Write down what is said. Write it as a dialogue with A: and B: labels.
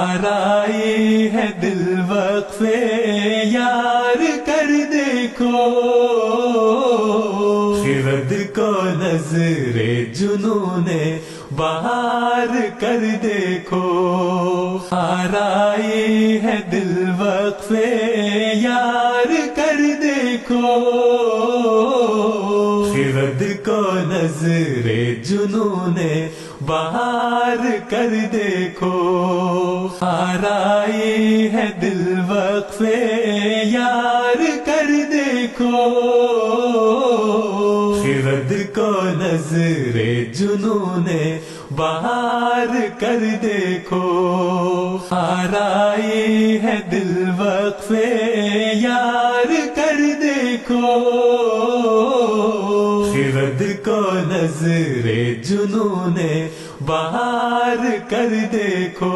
A: آرائی ہے دل وقفے یار کر دیکھو، خرد کو نظر جنون بہار کر دیکھو، آرائی ہے دل وقفے یار کر دیکھو، خرد کو نظر جنون بہار کر دیکھو، آرائی ہے دل وقفے یار کر دیکھو، خرد کو نظر جنون بہار کر دیکھو، آرائی ہے دل وقفے یار کر دیکھو، خرد کو نظر جنون بہار کر دیکھو۔